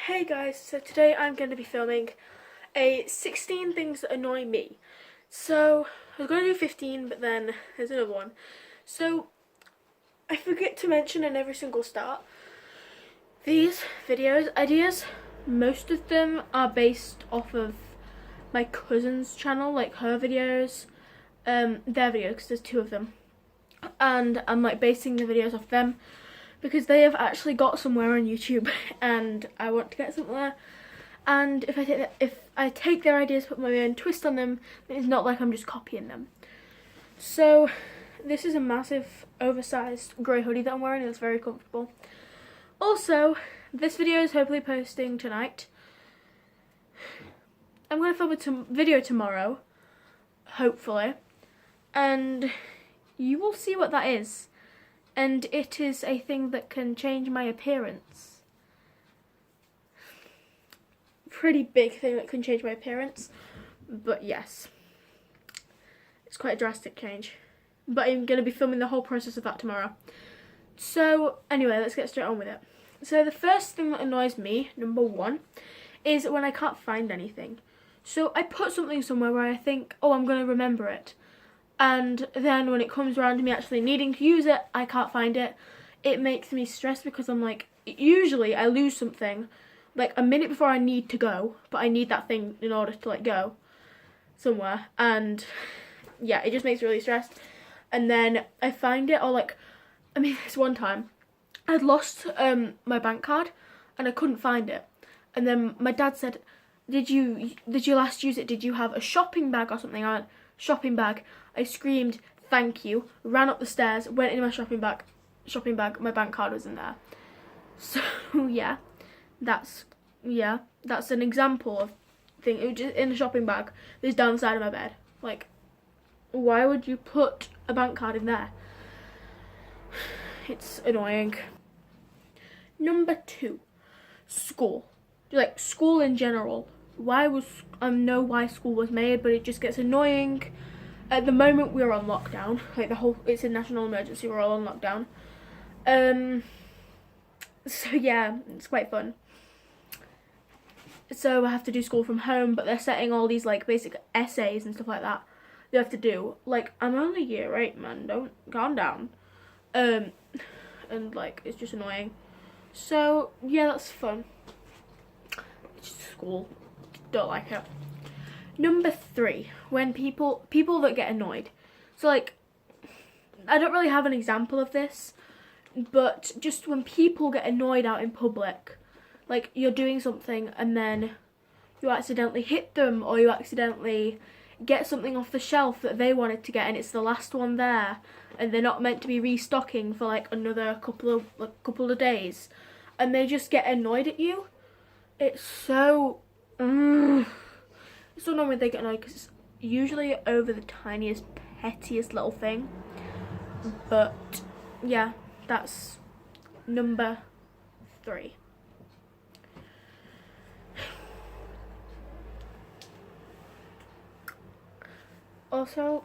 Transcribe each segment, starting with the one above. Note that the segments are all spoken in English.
Hey guys, so today I'm going to be filming a 16 things that annoy me. So, I was going to do 15, but then there's another one. So, I forget to mention in every single start, these ideas, most of them are based off of my cousin's channel, like her videos, their videos, because there's two of them. And I'm like basing the videos off them, because they have actually got somewhere on YouTube and I want to get somewhere. And if I take their ideas, put my own twist on them, it's not like I'm just copying them. So this is a massive oversized grey hoodie that I'm wearing and it's very comfortable. Also, this video is hopefully posting tonight. I'm going to film a video tomorrow, hopefully, and you will see what that is. And it is a thing that can change my appearance. Pretty big thing that can change my appearance. But yes. It's quite a drastic change. But I'm going to be filming the whole process of that tomorrow. So, anyway, let's get straight on with it. So the first thing that annoys me, number one, is when I can't find anything. So I put something somewhere where I think, oh, I'm going to remember it. And then when it comes around to me actually needing to use it, I can't find it. It makes me stressed because I'm like, usually I lose something like a minute before I need to go, but I need that thing in order to like go somewhere. And yeah, it just makes me really stressed. And then I find it, or like, I mean, this one time I'd lost my bank card and I couldn't find it. And then my dad said, did you last use it? Did you have a shopping bag or something? I went, shopping bag. I screamed thank you, ran up the stairs, went in my shopping bag, my bank card was in there. So yeah, that's an example of thing. It was just in a shopping bag that's down the side of my bed. Like, why would you put a bank card in there? It's annoying. Number two, school. Like school in general. I know why school was made, but it just gets annoying. At the moment we're on lockdown, like it's a national emergency, we're all on lockdown. So yeah, it's quite fun. So I have to do school from home, but they're setting all these like basic essays and stuff like that you have to do. Like, I'm only year 8, man, don't calm down. And like, it's just annoying. So yeah, that's fun. It's just school. Don't like it. Number 3, when people that get annoyed. So like, I don't really have an example of this, but just when people get annoyed out in public, like you're doing something and then you accidentally hit them, or you accidentally get something off the shelf that they wanted to get and it's the last one there and they're not meant to be restocking for like another couple of days, and they just get annoyed at you. It's so it's so annoying when they get annoyed because it's usually over the tiniest, pettiest little thing. But yeah, that's number 3. Also,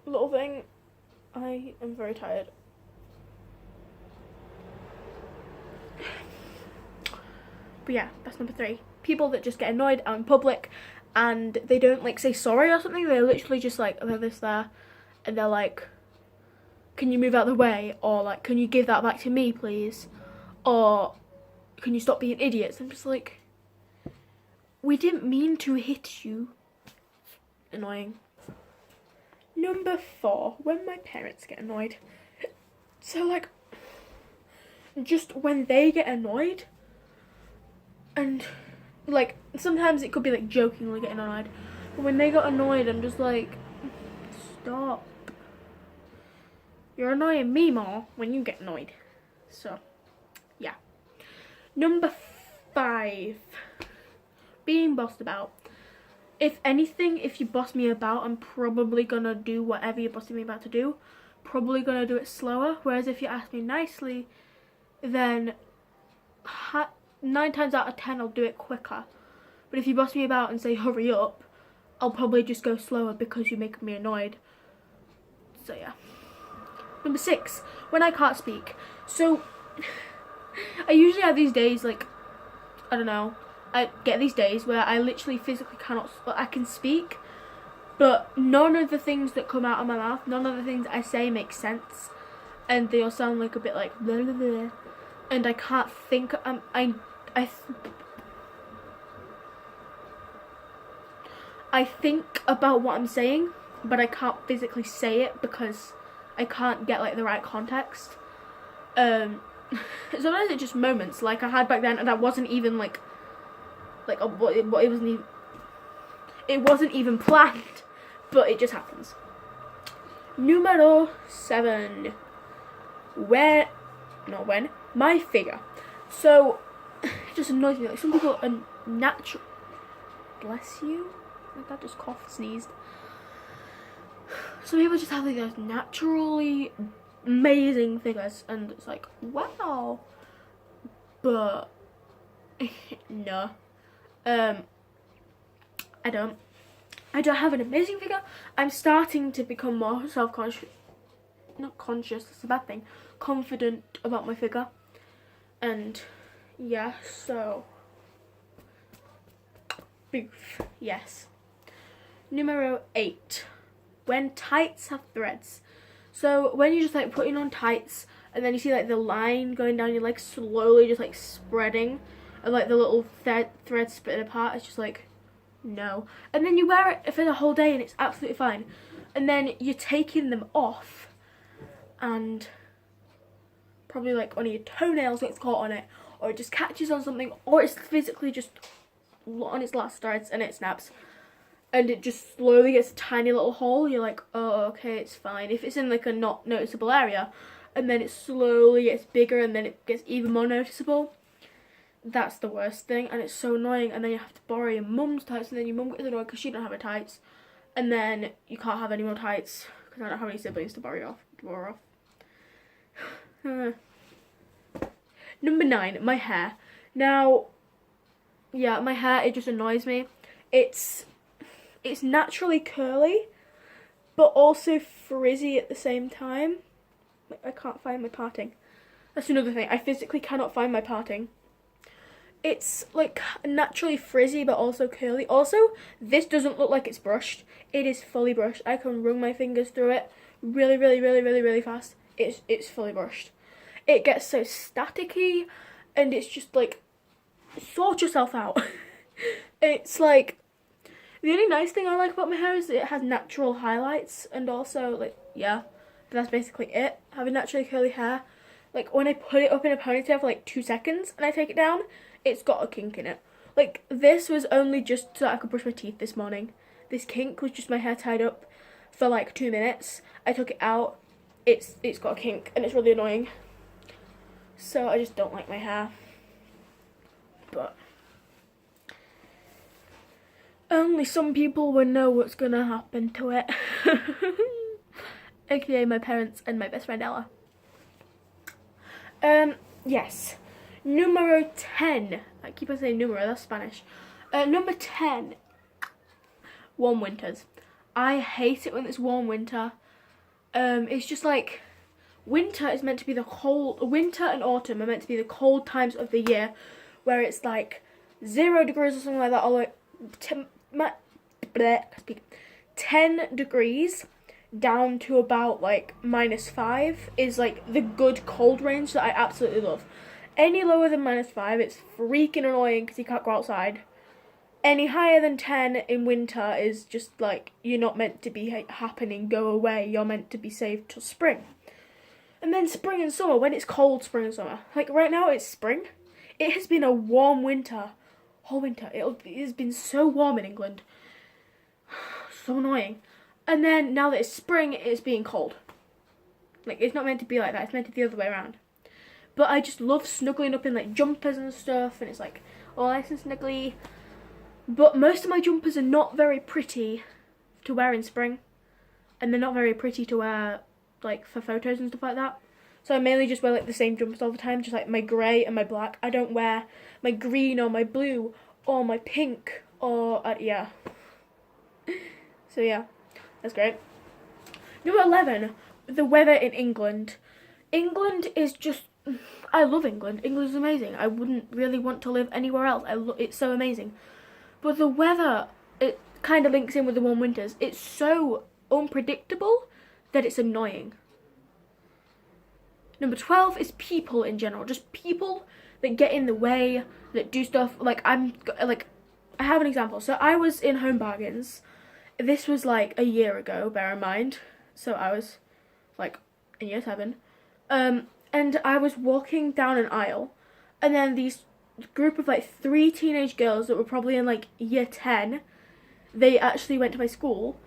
little thing, I am very tired. But yeah, that's number 3. People that just get annoyed out in public and they don't like say sorry or something. They're literally just like, they're this there, and they're like, can you move out of the way? Or like, can you give that back to me, please? Or can you stop being idiots? I'm just like, we didn't mean to hit you. Annoying. Number 4, when my parents get annoyed. So like, just when they get annoyed, and like sometimes it could be like jokingly getting annoyed, but when they got annoyed, I'm just like, stop. You're annoying me more when you get annoyed. So yeah. Number 5, being bossed about. If anything, if you boss me about, I'm probably gonna do whatever you're bossing me about to do. Probably gonna do it slower. Whereas if you ask me nicely, then 9 times out of 10 I'll do it quicker. But if you boss me about and say hurry up, I'll probably just go slower because you're making me annoyed. So yeah. Number 6, when I can't speak. So I usually have these days like I don't know, I get these days where I literally physically cannot, I can speak, but none of the things that come out of my mouth, none of the things I say make sense, and they all sound like a bit like blah, blah, blah, and I can't think. I think about what I'm saying, but I can't physically say it because I can't get like the right context. Sometimes it's just moments like I had back then, and that wasn't even like it wasn't even planned, but it just happens. Numero 7. My figure. So it just annoys me. Like, some people are natural. Bless you. My dad just coughed, sneezed. Some people just have like those naturally amazing figures, and it's like, wow. But no, I don't have an amazing figure. I'm starting to become more self-conscious. Not conscious, that's a bad thing. Confident about my figure, and yeah. So, boof. Yes. Numero 8. When tights have threads. So when you're just like putting on tights, and then you see like the line going down your leg slowly just like spreading, and like the little threads splitting apart, it's just like, no. And then you wear it for the whole day and it's absolutely fine. And then you're taking them off, and probably like one of your toenails gets caught on it, or it just catches on something, or it's physically just on its last threads and it snaps. And it just slowly gets a tiny little hole. You're like, oh, okay, it's fine. If it's in like a not noticeable area, and then it slowly gets bigger, and then it gets even more noticeable, that's the worst thing, and it's so annoying. And then you have to borrow your mum's tights, and then your mum gets annoyed because she don't have her tights, and then you can't have any more tights because I don't have any siblings to borrow off. Number 9, my hair. Now, yeah, my hair, it just annoys me. It's naturally curly, but also frizzy at the same time. Like, I can't find my parting. That's another thing. I physically cannot find my parting. It's like naturally frizzy, but also curly. Also, this doesn't look like it's brushed. It is fully brushed. I can run my fingers through it really fast. It's fully brushed. It gets so staticky, and it's just like, sort yourself out. It's like, the only nice thing I like about my hair is that it has natural highlights, and also, like, yeah, but that's basically it. Having naturally curly hair, like, when I put it up in a ponytail for like 2 seconds and I take it down, it's got a kink in it. Like, this was only just so that I could brush my teeth this morning. This kink was just my hair tied up for like 2 minutes. I took it out, it's got a kink, and it's really annoying. So I just don't like my hair. But only some people will know what's gonna happen to it. AKA my parents and my best friend Ella. Yes. Numero 10. I keep on saying numero, that's Spanish. Number 10. Warm winters. I hate it when it's warm winter. It's just like, winter is meant to be the cold, winter and autumn are meant to be the cold times of the year, where it's like 0 degrees or something like that, or like 10 degrees down to about like -5 is like the good cold range that I absolutely love. Any lower than -5, it's freaking annoying because you can't go outside. Any higher than 10 in winter is just like, you're not meant to be happening, go away, you're meant to be saved till spring. And then spring and summer, when it's cold, spring and summer. Like right now it's spring. It has been a warm winter. Whole winter. It has been so warm in England. So annoying. And then now that it's spring, it's being cold. Like, it's not meant to be like that. It's meant to be the other way around. But I just love snuggling up in like jumpers and stuff, and it's like all nice and snuggly. But most of my jumpers are not very pretty to wear in spring, and they're not very pretty to wear like for photos and stuff like that. So I mainly just wear like the same jumpers all the time, just like my grey and my black. I don't wear my green or my blue or my pink or yeah. So yeah, that's great. Number 11, the weather in England. England is just I love England. England is amazing. I wouldn't really want to live anywhere else. It's so amazing. But the weather, it kind of links in with the warm winters. It's so unpredictable that it's annoying. Number 12 is people in general. Just people that get in the way, that do stuff. Like, I have an example. So I was in Home Bargains. This was like a year ago, bear in mind. So I was like in year 7. And I was walking down an aisle, and then these group of like 3 teenage girls that were probably in like year 10, they actually went to my school.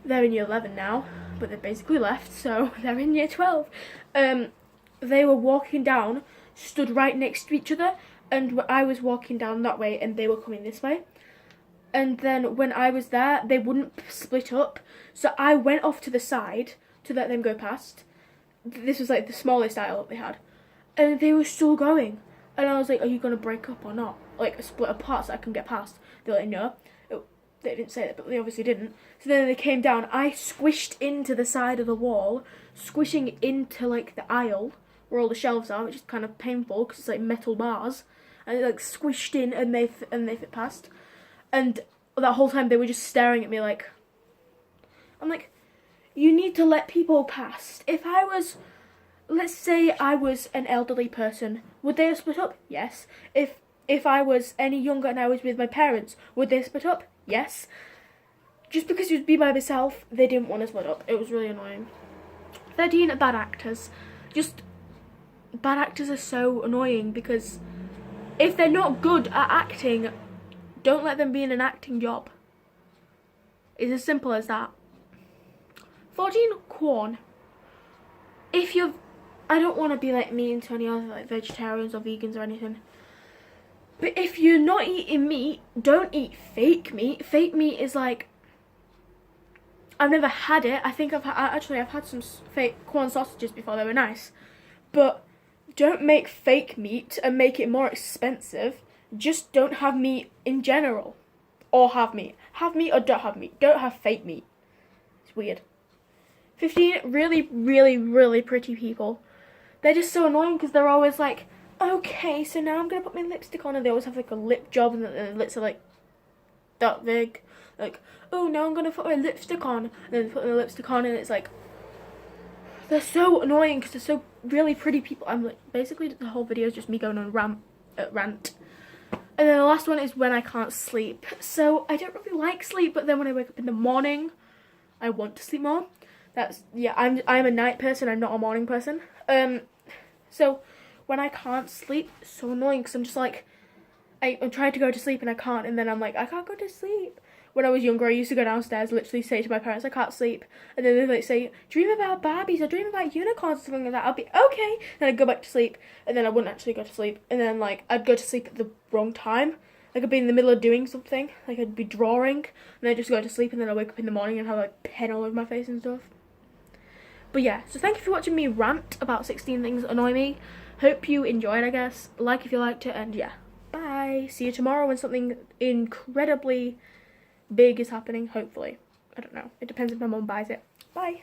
They're in year 11 now, but they basically left, so they're in year 12. They were walking down, stood right next to each other, and I was walking down that way and they were coming this way. And then when I was there, they wouldn't split up, so I went off to the side to let them go past. This was like the smallest aisle they had, and they were still going. And I was like, are you going to break up or not? Like, split apart so I can get past? They're like, no. They didn't say that, but they obviously didn't. So then they came down. I squished into the side of the wall, squishing into like the aisle where all the shelves are, which is kind of painful because it's like metal bars. And it like squished in, and they fit past. And that whole time they were just staring at me like, I'm like, you need to let people past. If I was, let's say I was an elderly person, would they have split up? Yes. If I was any younger and I was with my parents, would they split up? Yes. Just because you'd be by myself, they didn't want to split up. It was really annoying. 13, bad actors. Just, bad actors are so annoying because if they're not good at acting, don't let them be in an acting job. It's as simple as that. 14, corn. If you're, I don't want to be like mean to any other like vegetarians or vegans or anything, but if you're not eating meat, don't eat fake meat. Fake meat is like, I've never had it. I think I've had some fake corn sausages before. They were nice, but don't make fake meat and make it more expensive. Just don't have meat in general, or have meat. Have meat or don't have meat. Don't have fake meat. It's weird. 15, really, really, really pretty people. They're just so annoying because they're always like, okay, so now I'm going to put my lipstick on, and they always have like a lip job and their lips are like that big. Like, oh, now I'm going to put my lipstick on, and then put my lipstick on, and it's like, they're so annoying because they're so really pretty people. I'm like, basically the whole video is just me going on rant. And then the last one is when I can't sleep. So I don't really like sleep, but then when I wake up in the morning, I want to sleep more. That's, yeah, I'm a night person, I'm not a morning person. So when I can't sleep, it's so annoying because I'm just like, I'm trying to go to sleep and I can't, and then I'm like, I can't go to sleep. When I was younger, I used to go downstairs, literally say to my parents, I can't sleep. And then they'd like say, dream about Barbies or dream about unicorns or something like that. I'll be, okay. Then I'd go back to sleep, and then I wouldn't actually go to sleep. And then like, I'd go to sleep at the wrong time. Like I'd be in the middle of doing something. Like I'd be drawing, and I'd just go to sleep, and then I'd wake up in the morning and have like pen all over my face and stuff. But yeah, so thank you for watching me rant about 16 things that annoy me. Hope you enjoyed, I guess. Like if you liked it, and yeah. Bye. See you tomorrow when something incredibly big is happening, hopefully. I don't know. It depends if my mum buys it. Bye.